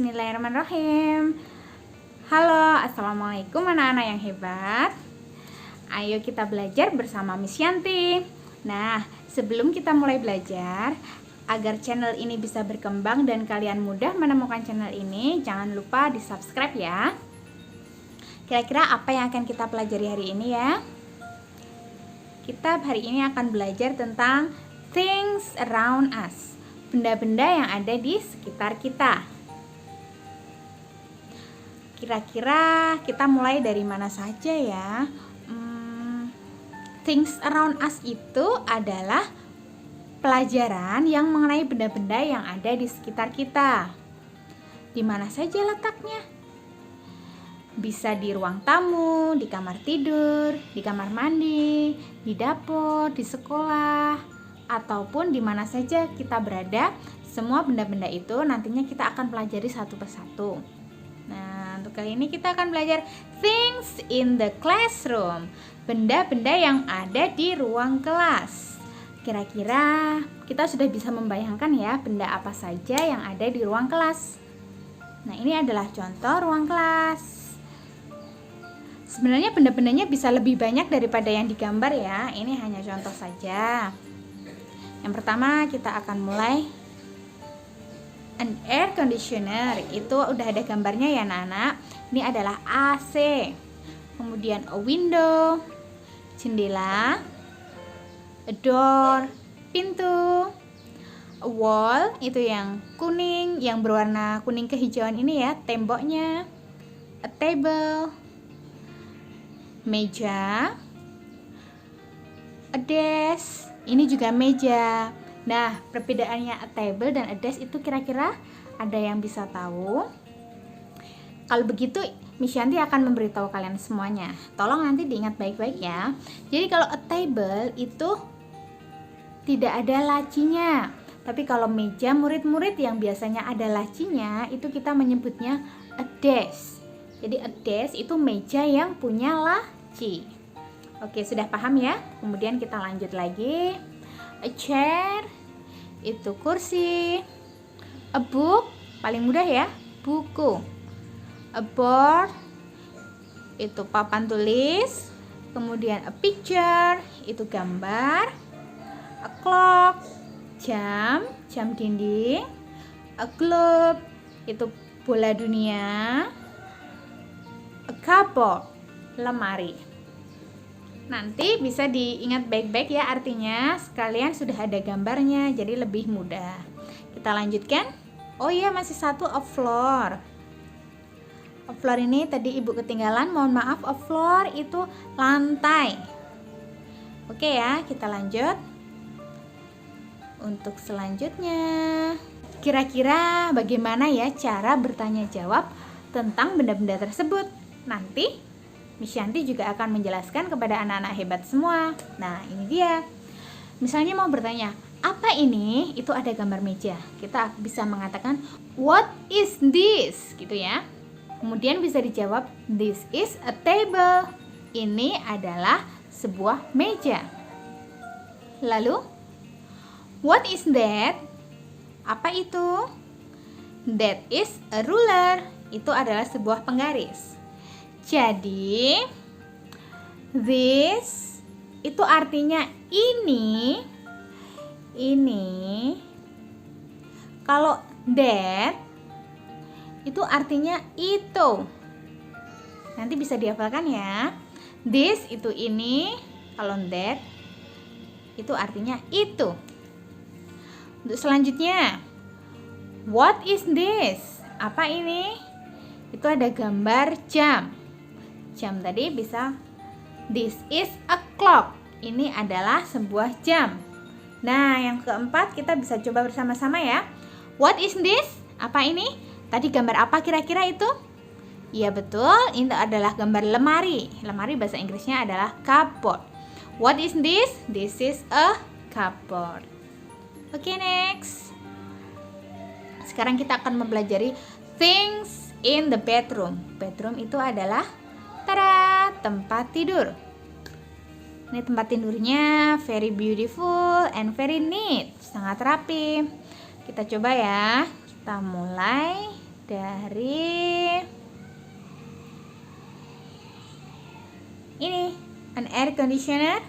Bismillahirrahmanirrahim. Halo, assalamualaikum anak-anak yang hebat. Ayo kita belajar bersama Miss Yanti. Nah, sebelum kita mulai belajar, agar channel ini bisa berkembang dan kalian mudah menemukan channel ini, jangan lupa di subscribe ya. Kira-kira apa yang akan kita pelajari hari ini ya? Kita hari ini akan belajar tentang things around us, benda-benda yang ada di sekitar kita. Kira-kira kita mulai dari mana saja ya? Things around us itu adalah pelajaran yang mengenai benda-benda yang ada di sekitar kita. Di mana saja letaknya? Bisa di ruang tamu, di kamar tidur, di kamar mandi, di dapur, di sekolah, ataupun di mana saja kita berada. Semua benda-benda itu nantinya kita akan pelajari satu persatu. Nah, untuk kali ini kita akan belajar things in the classroom, benda-benda yang ada di ruang kelas. Kira-kira kita sudah bisa membayangkan ya benda apa saja yang ada di ruang kelas. Nah, ini adalah contoh ruang kelas. Sebenarnya benda-bendanya bisa lebih banyak daripada yang digambar ya. Ini hanya contoh saja. Yang pertama kita akan mulai an air conditioner. Itu udah ada gambarnya ya anak-anak. Ini adalah AC. Kemudian a window, jendela, a door, pintu, a wall, itu yang kuning, yang berwarna kuning kehijauan ini ya, temboknya, a table, meja, a desk, ini juga meja. Nah, perbedaannya a table dan a desk itu kira-kira ada yang bisa tahu? Kalau begitu, Miss Yanti akan memberitahu kalian semuanya. Tolong nanti diingat baik-baik ya. Jadi kalau a table itu tidak ada lacinya. Tapi kalau meja murid-murid yang biasanya ada lacinya, itu kita menyebutnya a desk. Jadi a desk itu meja yang punya laci. Oke, sudah paham ya? Kemudian kita lanjut lagi. A chair itu kursi. A book paling mudah ya, buku. A board itu papan tulis. Kemudian a picture itu gambar. A clock jam dinding. A globe itu bola dunia. A cupboard lemari. Nanti bisa diingat baik-baik ya artinya, sekalian sudah ada gambarnya jadi lebih mudah. Kita lanjutkan. Oh iya, masih satu, a floor. A floor ini tadi ibu ketinggalan, mohon maaf. A floor itu lantai. Oke ya, kita lanjut. Untuk selanjutnya, kira-kira bagaimana ya cara bertanya jawab tentang benda-benda tersebut? Nanti Miss Yanti juga akan menjelaskan kepada anak-anak hebat semua. Nah, ini dia. Misalnya mau bertanya, apa ini? Itu ada gambar meja. Kita bisa mengatakan, what is this? Gitu ya. Kemudian bisa dijawab, this is a table. Ini adalah sebuah meja. Lalu, what is that? Apa itu? That is a ruler. Itu adalah sebuah penggaris. Jadi, this itu artinya ini. Kalau that itu artinya itu. Nanti bisa dihafalkan ya. This itu ini, kalau that itu artinya itu. Untuk selanjutnya, what is this? Apa ini? Itu ada gambar jam. Jam tadi bisa, this is a clock. Ini adalah sebuah jam. Nah, yang keempat kita bisa coba bersama-sama ya. What is this? Apa ini? Tadi gambar apa kira-kira itu? Iya betul, ini adalah gambar lemari. Lemari bahasa Inggrisnya adalah cupboard. What is this? This is a cupboard. Oke, next. Sekarang kita akan mempelajari things in the bedroom. Bedroom itu adalah tempat tidur. Ini tempat tidurnya very beautiful and very neat, sangat rapi. Kita coba ya. Kita mulai dari ini, an air conditioner.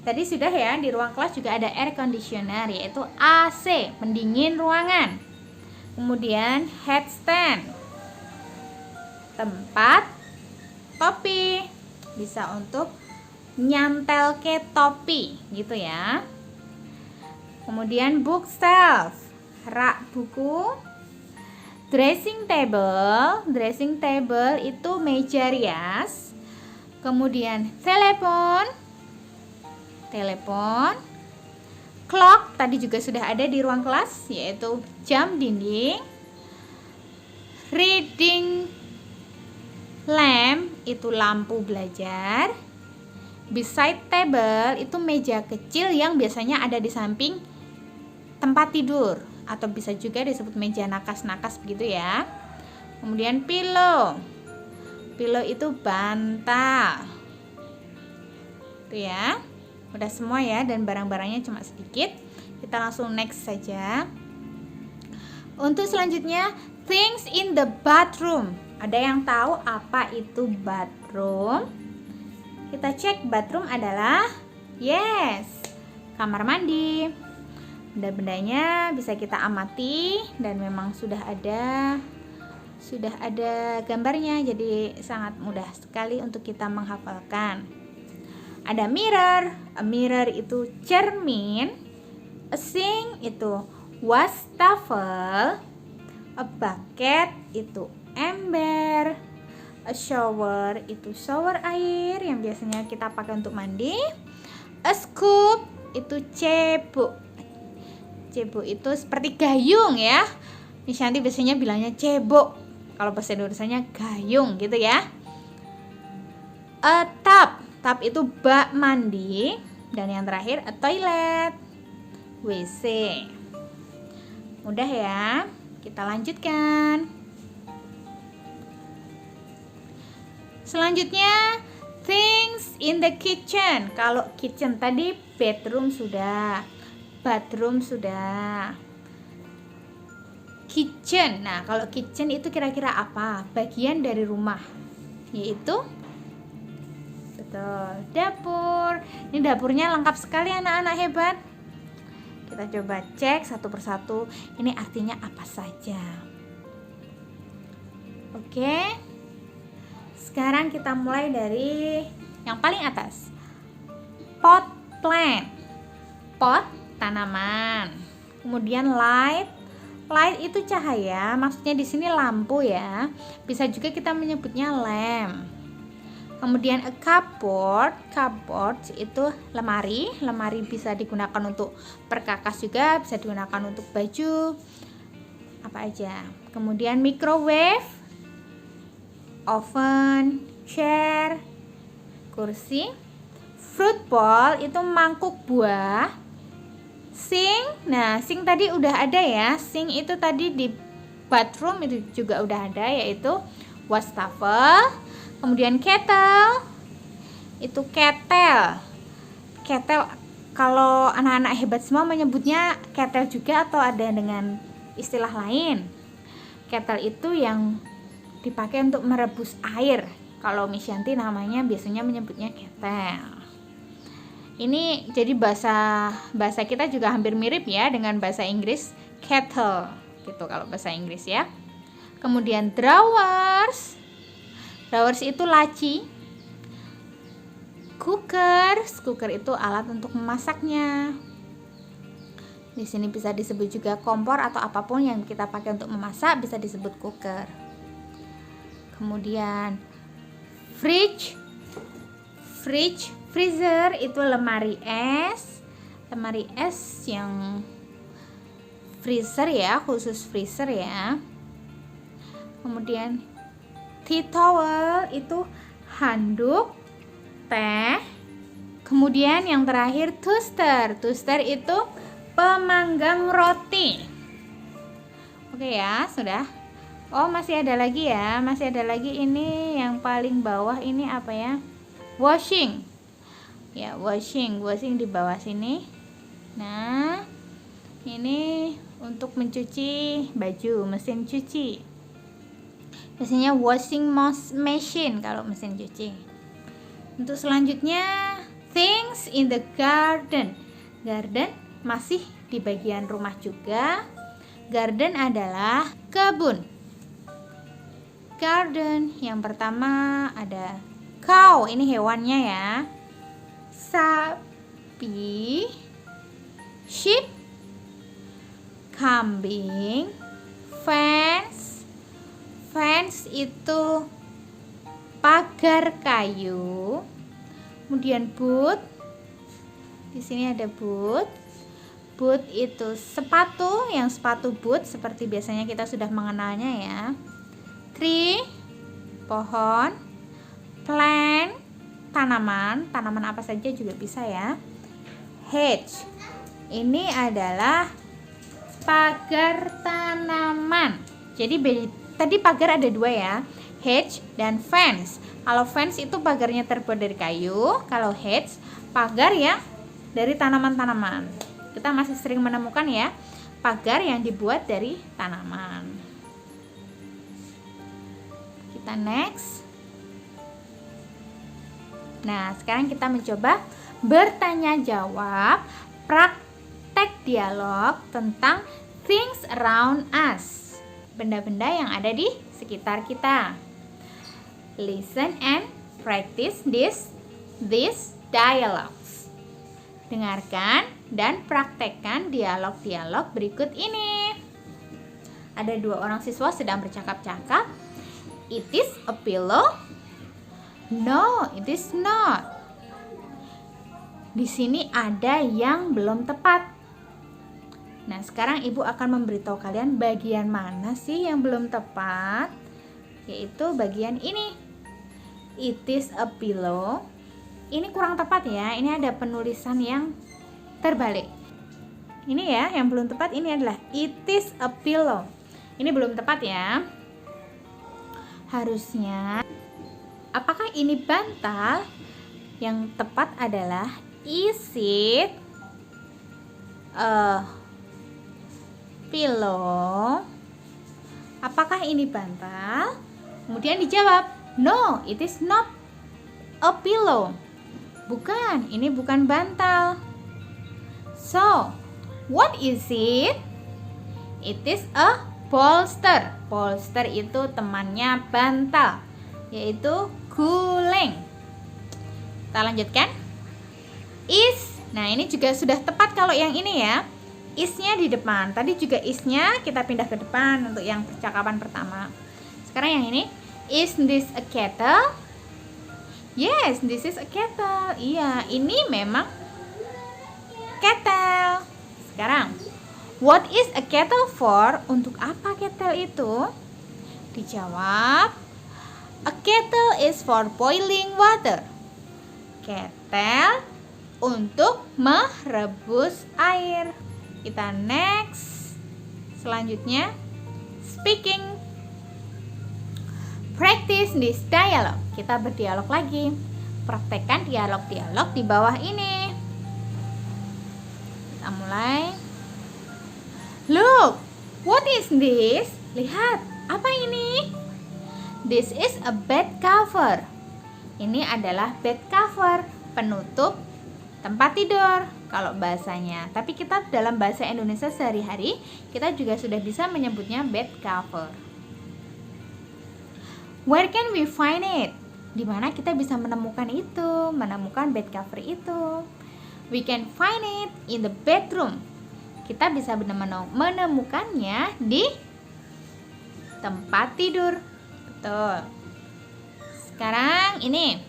Tadi sudah ya, di ruang kelas juga ada air conditioner, yaitu AC, pendingin ruangan. Kemudian headstand, tempat topi, bisa untuk nyantel ke topi gitu ya. Kemudian bookshelf, rak buku. Dressing table itu meja rias. Kemudian telepon. Clock tadi juga sudah ada di ruang kelas, yaitu jam dinding. Reading lamp itu lampu belajar. Beside table itu meja kecil yang biasanya ada di samping tempat tidur, atau bisa juga disebut meja nakas-nakas begitu ya. Kemudian pillow itu bantal. Itu ya. Udah semua ya, dan barang-barangnya cuma sedikit. Kita langsung next saja. Untuk selanjutnya, things in the bathroom. Ada yang tahu apa itu bathroom? Kita cek, bathroom adalah yes, kamar mandi. Benda-bendanya bisa kita amati dan memang sudah ada gambarnya, jadi sangat mudah sekali untuk kita menghafalkan. Ada mirror, a mirror itu cermin, a sink itu wastafel, a bucket itu ember, a shower itu shower air yang biasanya kita pakai untuk mandi, a scoop itu cebok. Cebok itu seperti gayung ya. Miss Yanti biasanya bilangnya cebok, kalau bahasa Indonesianya gayung gitu ya. A tub itu bak mandi. Dan yang terakhir a toilet, WC. Mudah ya. Kita lanjutkan. Selanjutnya, things in the kitchen. Kalau kitchen tadi bedroom sudah, bathroom sudah. Kitchen. Nah, kalau kitchen itu kira-kira apa? Bagian dari rumah, yaitu betul, dapur. Ini dapurnya lengkap sekali anak-anak hebat. Kita coba cek satu persatu, ini artinya apa saja. Oke. Sekarang kita mulai dari yang paling atas. Pot plant. Pot tanaman. Kemudian light itu cahaya, maksudnya di sini lampu ya. Bisa juga kita menyebutnya lamp. Kemudian a cupboard itu lemari bisa digunakan untuk perkakas juga, bisa digunakan untuk baju apa aja. Kemudian microwave, oven, chair, kursi. Fruit bowl itu mangkuk buah. Sink, nah sink tadi udah ada ya. Sink itu tadi di bathroom itu juga udah ada, yaitu wastafel. Kemudian kettle itu kettle kalau anak-anak hebat semua menyebutnya kettle juga, atau ada dengan istilah lain. Kettle itu yang dipakai untuk merebus air. Kalau Miss Yanti namanya biasanya menyebutnya kettle. Ini jadi bahasa kita juga hampir mirip ya dengan bahasa Inggris, kettle gitu kalau bahasa Inggris ya. Kemudian drawers itu laci. Cooker itu alat untuk memasaknya. Di sini bisa disebut juga kompor, atau apapun yang kita pakai untuk memasak bisa disebut cooker. Kemudian freezer itu lemari es yang freezer ya, khusus freezer ya. Kemudian tea towel itu handuk teh. Kemudian yang terakhir toaster itu pemanggang roti. Oke ya, sudah. Oh, masih ada lagi ya, ini yang paling bawah ini apa ya? Washing ya, washing di bawah sini. Nah, ini untuk mencuci baju, mesin cuci. Biasanya washing machine kalau mesin cuci. Untuk selanjutnya, things in the garden. Garden masih di bagian rumah juga. Garden adalah kebun. Garden yang pertama ada cow, ini hewannya ya. Sapi, sheep, kambing, fence. Fence itu pagar kayu. Kemudian boot. Di sini ada boot. Boot itu sepatu, yang sepatu boot seperti biasanya kita sudah mengenalnya ya. Tree, pohon. Plant, tanaman. Tanaman apa saja juga bisa ya. Hedge, ini adalah pagar tanaman. Jadi tadi pagar ada dua ya, hedge dan fence. Kalau fence itu pagarnya terbuat dari kayu, kalau hedge pagar yang dari tanaman-tanaman. Kita masih sering menemukan ya pagar yang dibuat dari tanaman. Kita next. Nah, sekarang kita mencoba bertanya jawab praktek dialog tentang things around us. Benda-benda yang ada di sekitar kita. Listen and practice this dialogues. Dengarkan dan praktekkan dialog-dialog berikut ini. Ada dua orang siswa sedang bercakap-cakap. It is a pillow. No, it is not. Di sini ada yang belum tepat. Nah, sekarang ibu akan memberitahu kalian bagian mana sih yang belum tepat, yaitu bagian ini. It is a pillow. Ini kurang tepat ya. Ini ada penulisan yang terbalik. Ini ya, yang belum tepat ini adalah it is a pillow. Ini belum tepat ya. Harusnya, apakah ini bantal? Yang tepat adalah is it a pillow? Apakah ini bantal? Kemudian dijawab, no, it is not a pillow. Bukan, ini bukan bantal. So, what is it? It is a bolster. Bolster itu temannya bantal, yaitu guling. Kita lanjutkan. Is. Nah, ini juga sudah tepat kalau yang ini ya. Is-nya di depan. Tadi juga is-nya kita pindah ke depan untuk yang percakapan pertama. Sekarang yang ini. Is this a kettle? Yes, this is a kettle. Iya, ini memang kettle. Sekarang, what is a kettle for? Untuk apa kettle itu? Dijawab, a kettle is for boiling water. Kettle untuk merebus air. Kita next. Selanjutnya, speaking. Practice this dialogue. Kita berdialog lagi. Praktekkan dialog-dialog di bawah ini. Kita mulai. Look, what is this? Lihat, apa ini? This is a bed cover. Ini adalah bed cover, penutup tempat tidur kalau bahasanya. Tapi kita dalam bahasa Indonesia sehari-hari, kita juga sudah bisa menyebutnya bed cover. Where can we find it? Di mana kita bisa menemukan itu, menemukan bed cover itu? We can find it in the bedroom. Kita bisa menemukannya di tempat tidur. Betul. Sekarang ini.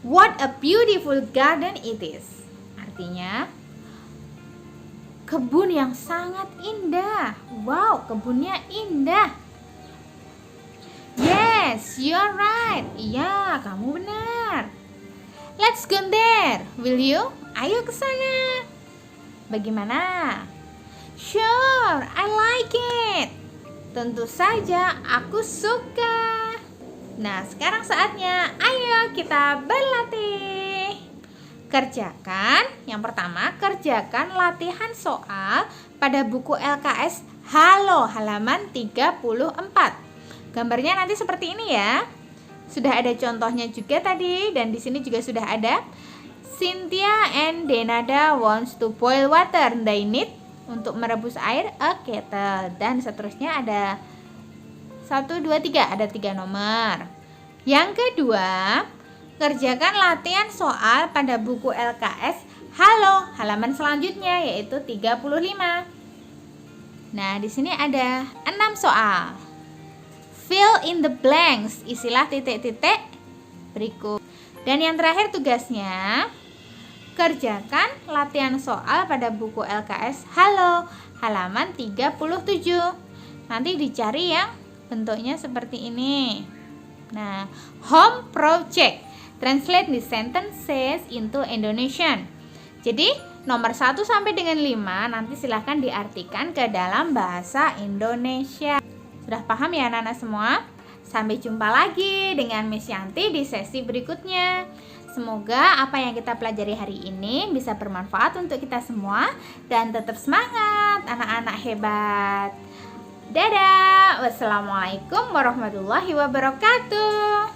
What a beautiful garden it is. Artinya, kebun yang sangat indah. Wow, kebunnya indah. Yes, you're right. Iya, kamu benar. Let's go there. Will you? Ayo ke sana. Bagaimana? Sure, I like it. Tentu saja, aku suka. Nah, sekarang saatnya. Ayo kita berlatih. Kerjakan. Yang pertama, kerjakan latihan soal pada buku LKS Halo halaman 34. Gambarnya nanti seperti ini ya. Sudah ada contohnya juga tadi, dan di sini juga sudah ada. Cynthia and Denada wants to boil water. They need, untuk merebus air, a kettle. Dan seterusnya ada 1, 2, 3, ada 3 nomor. Yang kedua, kerjakan latihan soal pada buku LKS Halo, halaman selanjutnya yaitu 35. Nah, di sini ada 6 soal. Fill in the blanks, isilah titik-titik berikut. Dan yang terakhir tugasnya, kerjakan latihan soal pada buku LKS Halo, halaman 37. Nanti dicari yang bentuknya seperti ini. Nah, home project. Translate the sentences into Indonesian. Jadi, nomor 1 sampai dengan 5 nanti silahkan diartikan ke dalam bahasa Indonesia. Sudah paham ya anak-anak semua? Sampai jumpa lagi dengan Miss Yanti di sesi berikutnya. Semoga apa yang kita pelajari hari ini bisa bermanfaat untuk kita semua. Dan tetap semangat anak-anak hebat. Dadah. Wassalamualaikum warahmatullahi wabarakatuh.